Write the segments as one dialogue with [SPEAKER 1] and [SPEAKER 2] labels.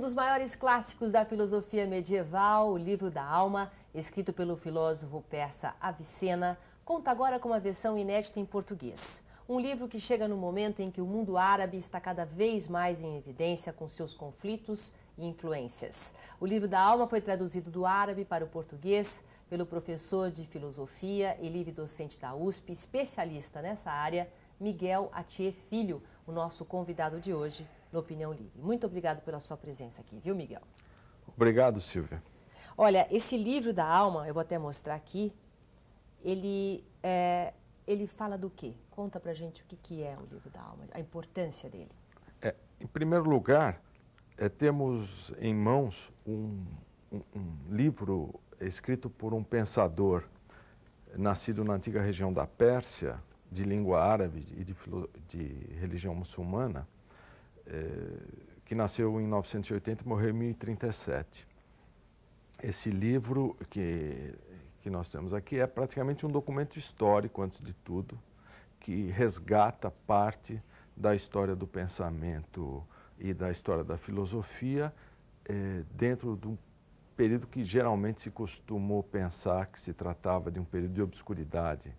[SPEAKER 1] dos maiores clássicos da filosofia medieval, o Livro da Alma, escrito pelo filósofo persa Avicena, conta agora com uma versão inédita em português. Um livro que chega no momento em que o mundo árabe está cada vez mais em evidência com seus conflitos e influências. O Livro da Alma foi traduzido do árabe para o português pelo professor de filosofia e livre-docente da USP, especialista nessa área, Miguel Atier Filho, o nosso convidado de hoje no Opinião Livre. Muito obrigado pela sua presença aqui, viu, Miguel?
[SPEAKER 2] Obrigado, Silvia.
[SPEAKER 1] Olha, esse Livro da Alma, eu vou até mostrar aqui, ele fala do quê? Conta pra gente o que é o Livro da Alma, a importância dele.
[SPEAKER 2] Em primeiro lugar, temos em mãos um livro escrito por um pensador nascido na antiga região da Pérsia, de língua árabe e de religião muçulmana, que nasceu em 980 e morreu em 1037. Esse livro que nós temos aqui é praticamente um documento histórico, antes de tudo, que resgata parte da história do pensamento e da história da filosofia dentro de um período que geralmente se costumou pensar que se tratava de um período de obscuridade,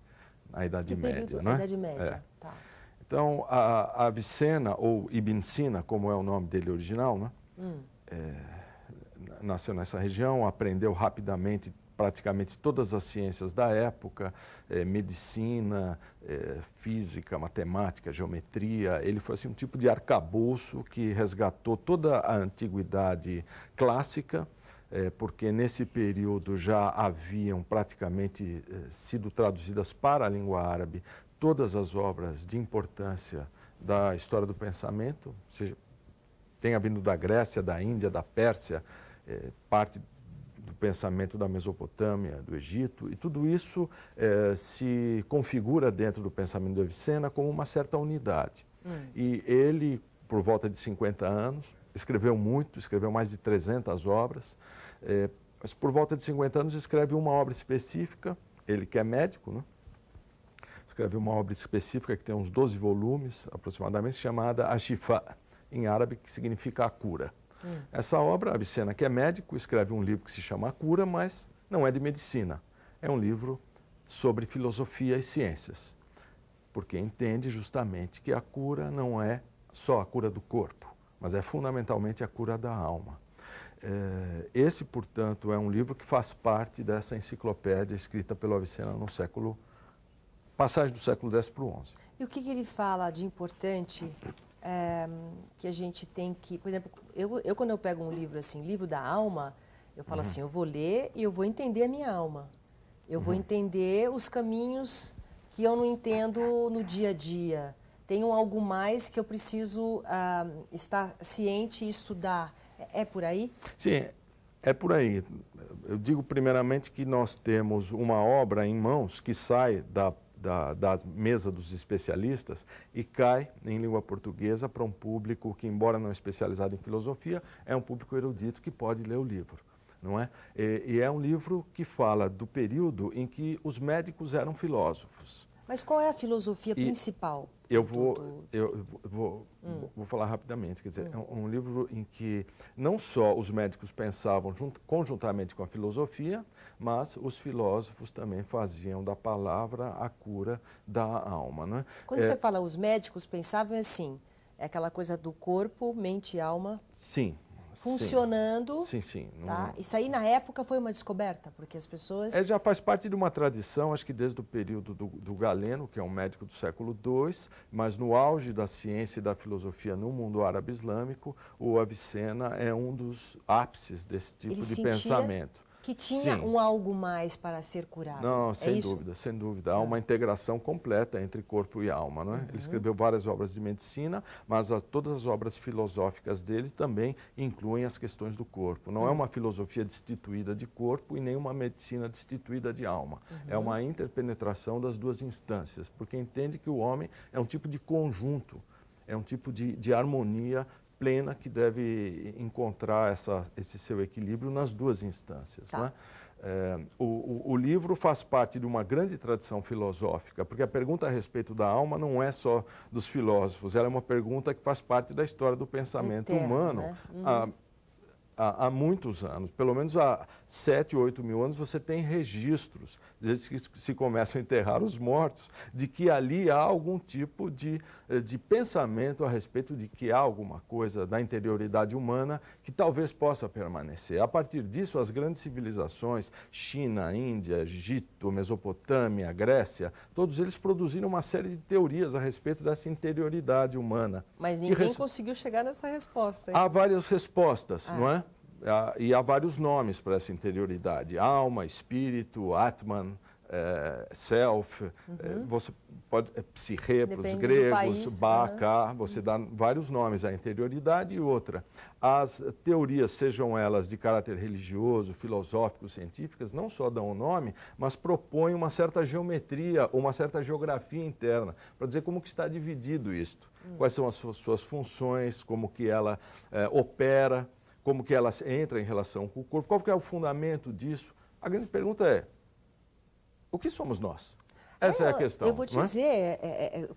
[SPEAKER 2] na Idade Média, não é?
[SPEAKER 1] Idade Média, tá.
[SPEAKER 2] Então, a Avicena, ou Ibn Sina, como é o nome dele original, né? Nasceu nessa região, aprendeu rapidamente praticamente todas as ciências da época, medicina, física, matemática, geometria. Ele foi assim, um tipo de arcabouço que resgatou toda a antiguidade clássica, porque nesse período já haviam praticamente sido traduzidas para a língua árabe todas as obras de importância da história do pensamento, seja, tenha vindo da Grécia, da Índia, da Pérsia, parte do pensamento da Mesopotâmia, do Egito, e tudo isso se configura dentro do pensamento de Avicena como uma certa unidade. E ele, por volta de 50 anos, escreveu muito, escreveu mais de 300 obras, mas por volta de 50 anos escreve uma obra específica, ele que é médico, né? Escreve uma obra específica que tem uns 12 volumes, aproximadamente, chamada Ashifa, em árabe, que significa a cura. Essa obra, Avicena, que é médico, escreve um livro que se chama A Cura, mas não é de medicina. É um livro sobre filosofia e ciências, porque entende justamente que a cura não é só a cura do corpo, mas é fundamentalmente a cura da alma. Esse, portanto, é um livro que faz parte dessa enciclopédia escrita pelo Avicena no passagem do século X para o XI.
[SPEAKER 1] E o que ele fala de importante que a gente tem que... Por exemplo, eu quando eu pego um livro assim, Livro da Alma, eu falo assim, eu vou ler e eu vou entender a minha alma. Eu vou entender os caminhos que eu não entendo no dia a dia. Tem algo mais que eu preciso estar ciente e estudar. É por aí?
[SPEAKER 2] Sim, é por aí. Eu digo primeiramente que nós temos uma obra em mãos que sai da mesa dos especialistas e cai em língua portuguesa para um público que, embora não especializado em filosofia, é um público erudito que pode ler o livro, não é? E é um livro que fala do período em que os médicos eram filósofos.
[SPEAKER 1] Mas qual é a filosofia principal?
[SPEAKER 2] Eu vou falar rapidamente. Quer dizer, é um livro em que não só os médicos pensavam conjuntamente com a filosofia, mas os filósofos também faziam da palavra a cura da alma, né?
[SPEAKER 1] Quando você fala os médicos pensavam assim, é aquela coisa do corpo, mente e alma?
[SPEAKER 2] Sim.
[SPEAKER 1] Funcionando.
[SPEAKER 2] Sim.
[SPEAKER 1] Tá? Isso aí, na época, foi uma descoberta, porque as pessoas...
[SPEAKER 2] Já faz parte de uma tradição, acho que desde o período do Galeno, que é um médico do século II, mas no auge da ciência e da filosofia no mundo árabe islâmico, o Avicena é um dos ápices desse tipo de pensamento.
[SPEAKER 1] Que tinha algo mais para ser curado.
[SPEAKER 2] Não, sem dúvida, sem dúvida. Há uma integração completa entre corpo e alma, não é? Ele escreveu várias obras de medicina, mas todas as obras filosóficas dele também incluem as questões do corpo. Não é uma filosofia destituída de corpo e nem uma medicina destituída de alma. É uma interpenetração das duas instâncias, porque entende que o homem é um tipo de conjunto, é um tipo de harmonia plena que deve encontrar esse seu equilíbrio nas duas instâncias.
[SPEAKER 1] Tá.
[SPEAKER 2] Não é? O livro faz parte de uma grande tradição filosófica, porque a pergunta a respeito da alma não é só dos filósofos, ela é uma pergunta que faz parte da história do pensamento humano.
[SPEAKER 1] Né?
[SPEAKER 2] há muitos anos, pelo menos há 7, 8 mil anos, você tem registros, desde que se começam a enterrar os mortos, de que ali há algum tipo de pensamento a respeito de que há alguma coisa da interioridade humana que talvez possa permanecer. A partir disso, as grandes civilizações, China, Índia, Egito, Mesopotâmia, Grécia, todos eles produziram uma série de teorias a respeito dessa interioridade humana.
[SPEAKER 1] Mas ninguém conseguiu chegar nessa resposta. Hein?
[SPEAKER 2] Há várias respostas, não é? E há vários nomes para essa interioridade: alma, espírito, Atman, self, você pode, psique para os gregos, Baka, você dá vários nomes à interioridade. E outra, as teorias, sejam elas de caráter religioso, filosófico, científicas, não só dão o nome, mas propõem uma certa geometria, uma certa geografia interna, para dizer como que está dividido isto, quais são as suas funções, como que ela opera, como que ela entra em relação com o corpo, qual que é o fundamento disso. A grande pergunta é: o que somos nós? Essa é a questão.
[SPEAKER 1] Eu vou te dizer,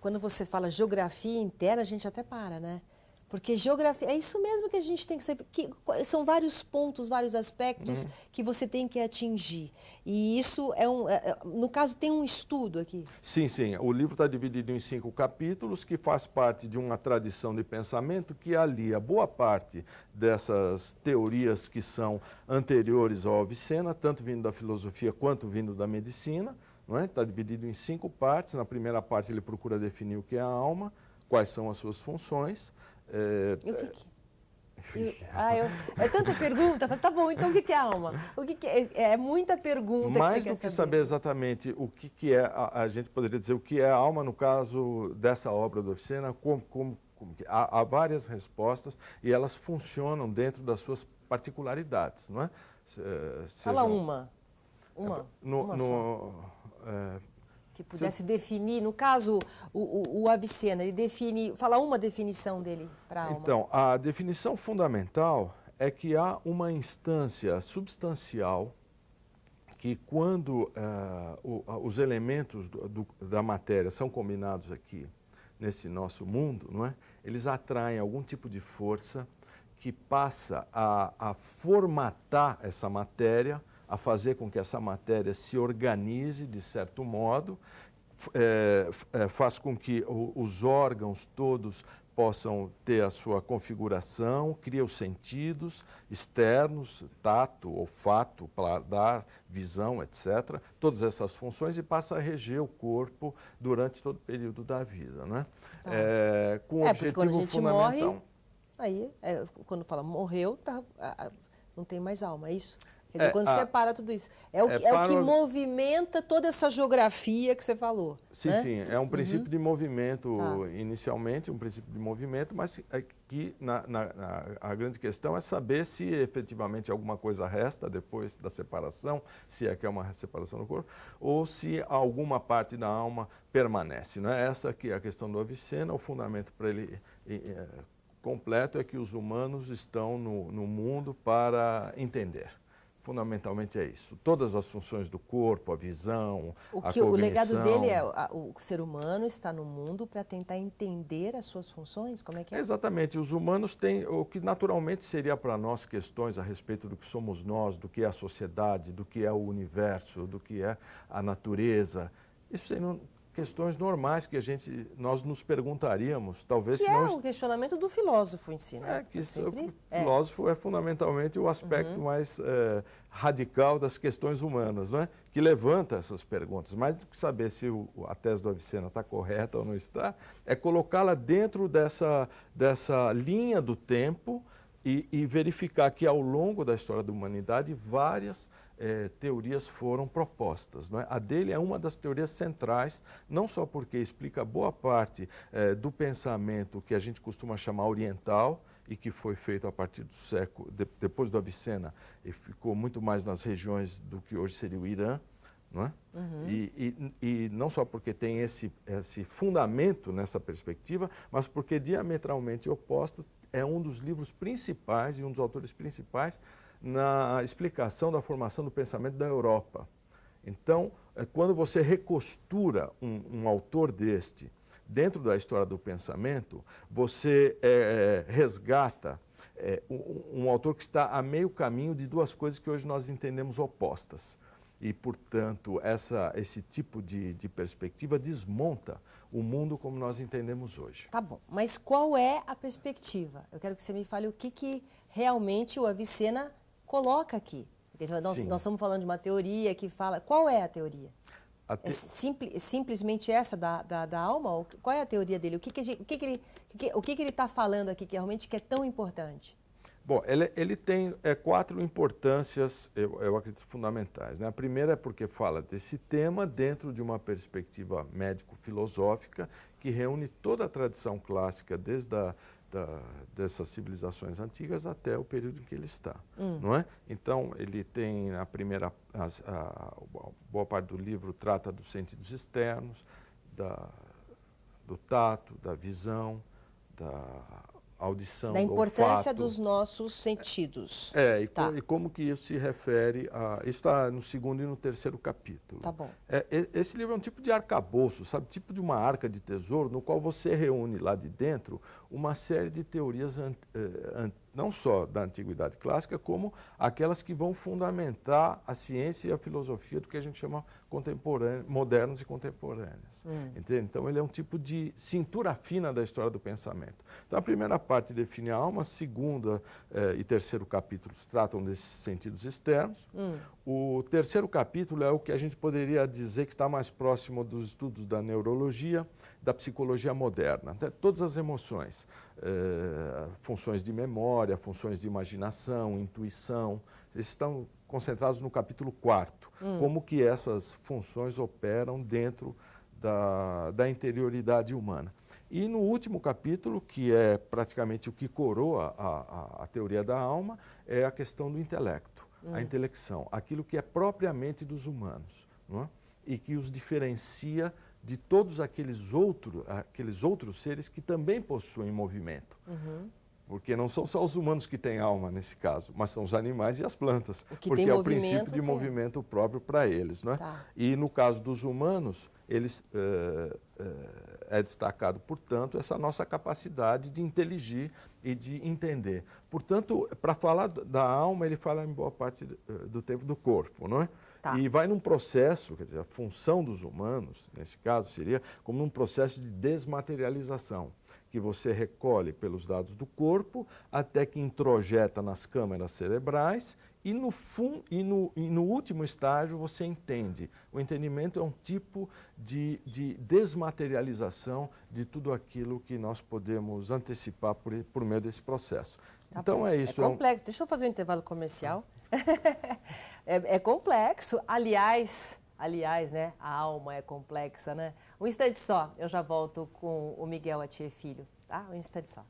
[SPEAKER 1] quando você fala geografia interna, a gente até para, né? Porque geografia, é isso mesmo que a gente tem que saber, são vários pontos, vários aspectos que você tem que atingir. E isso no caso, tem um estudo aqui.
[SPEAKER 2] Sim, sim. O livro está dividido em 5 capítulos, que faz parte de uma tradição de pensamento que alia boa parte dessas teorias que são anteriores ao Avicena, tanto vindo da filosofia quanto vindo da medicina. Não é? Está dividido em 5 partes. Na primeira parte ele procura definir o que é a alma, quais são as suas funções.
[SPEAKER 1] E o que é tanta pergunta. Tá bom, então o que é alma? O que é muita pergunta.
[SPEAKER 2] Mais do que saber exatamente o que é, a gente poderia dizer o que é a alma no caso dessa obra do Avicena, há várias respostas e elas funcionam dentro das suas particularidades, não é?
[SPEAKER 1] Fala uma só. Que pudesse definir, no caso, o Avicena, ele fala uma definição dele para a alma.
[SPEAKER 2] Então, a definição fundamental é que há uma instância substancial que quando os elementos da matéria são combinados aqui, nesse nosso mundo, não é? Eles atraem algum tipo de força que passa a formatar essa matéria, a fazer com que essa matéria se organize de certo modo, faz com que os órgãos todos possam ter a sua configuração, cria os sentidos externos, tato, olfato, paladar, visão, etc., todas essas funções e passa a reger o corpo durante todo o período da vida, né? Com o objetivo
[SPEAKER 1] quando a gente
[SPEAKER 2] fundamental...
[SPEAKER 1] morre, aí, quando fala morreu, não tem mais alma, é isso? Quer dizer, quando separa tudo isso. É o que movimenta toda essa geografia que você falou.
[SPEAKER 2] Sim, né? Sim. É um princípio de movimento, inicialmente, um princípio de movimento, mas aqui a grande questão é saber se efetivamente alguma coisa resta depois da separação, se é que é uma separação do corpo, ou se alguma parte da alma permanece. Não é? Essa aqui é a questão do Avicena, o fundamento para ele completo é que os humanos estão no mundo para entender. Fundamentalmente é isso. Todas as funções do corpo, a visão, a cognição...
[SPEAKER 1] O legado dele é o ser humano está no mundo para tentar entender as suas funções? Como é que é?
[SPEAKER 2] Exatamente. Os humanos têm o que naturalmente seria para nós questões a respeito do que somos nós, do que é a sociedade, do que é o universo, do que é a natureza. Isso seriam questões normais que nós nos perguntaríamos, talvez...
[SPEAKER 1] Que é o questionamento do filósofo em si, né?
[SPEAKER 2] O filósofo é fundamentalmente o aspecto mais radical das questões humanas, não é? Que levanta essas perguntas. Mais do que saber se a tese do Avicena está correta ou não está, é colocá-la dentro dessa linha do tempo e verificar que ao longo da história da humanidade várias teorias foram propostas. Não é? A dele é uma das teorias centrais, não só porque explica boa parte do pensamento que a gente costuma chamar oriental e que foi feito a partir do século, depois do Avicena, e ficou muito mais nas regiões do que hoje seria o Irã, não é? E não só porque tem esse fundamento nessa perspectiva, mas porque diametralmente oposto é um dos livros principais e um dos autores principais na explicação da formação do pensamento da Europa. Então, quando você recostura um autor deste dentro da história do pensamento, você resgata um autor que está a meio caminho de duas coisas que hoje nós entendemos opostas. E, portanto, esse tipo de perspectiva desmonta o mundo como nós entendemos hoje.
[SPEAKER 1] Tá bom, mas qual é a perspectiva? Eu quero que você me fale o que realmente o Avicena coloca aqui. Porque nós estamos falando de uma teoria que fala... Qual é a teoria? É simplesmente essa da alma? Qual é a teoria dele? O que ele está falando aqui que realmente que é tão importante?
[SPEAKER 2] Bom, ele tem 4 importâncias, eu acredito, fundamentais, né? A primeira é porque fala desse tema dentro de uma perspectiva médico-filosófica que reúne toda a tradição clássica, desde dessas civilizações antigas até o período em que ele está, não é? Então, ele tem a boa parte do livro trata dos sentidos externos, do tato, da visão, da audição,
[SPEAKER 1] da importância
[SPEAKER 2] olfato,
[SPEAKER 1] dos nossos sentidos.
[SPEAKER 2] E como que isso se refere a... Isso está no 2º e no 3º capítulo.
[SPEAKER 1] Tá bom.
[SPEAKER 2] Esse livro é um tipo de arcabouço, sabe? Tipo de uma arca de tesouro, no qual você reúne lá de dentro uma série de teorias, não só da Antiguidade Clássica, como aquelas que vão fundamentar a ciência e a filosofia do que a gente chama modernas e contemporâneas. Entende? Então, ele é um tipo de cintura fina da história do pensamento. Então, a primeira parte define a alma, 2º e 3º capítulos tratam desses sentidos externos. O 3º capítulo é o que a gente poderia dizer que está mais próximo dos estudos da neurologia, da psicologia moderna. Todas as emoções, funções de memória, funções de imaginação, intuição, eles estão concentrados no capítulo 4º, como que essas funções operam dentro da interioridade humana. E no último capítulo, que é praticamente o que coroa a teoria da alma, é a questão do intelecto, a intelecção, aquilo que é propriamente dos humanos, não é? E que os diferencia de todos aqueles outros seres que também possuem movimento. Porque não são só os humanos que têm alma nesse caso, mas são os animais e as plantas, porque é o princípio de movimento próprio para eles, não é? E no caso dos humanos, é destacado, portanto, essa nossa capacidade de inteligir e de entender. Portanto, para falar da alma, ele fala em boa parte do tempo do corpo, não é? E vai num processo, quer dizer, a função dos humanos, nesse caso, seria como num processo de desmaterialização, que você recolhe pelos dados do corpo, até que introjeta nas câmeras cerebrais e no último estágio você entende. O entendimento é um tipo de desmaterialização de tudo aquilo que nós podemos antecipar por meio desse processo. Então é isso.
[SPEAKER 1] É complexo. Deixa eu fazer um intervalo comercial. É complexo. Aliás, né? A alma é complexa, né? Um instante só, eu já volto com o Miguel Atier Filho, tá? Um instante só.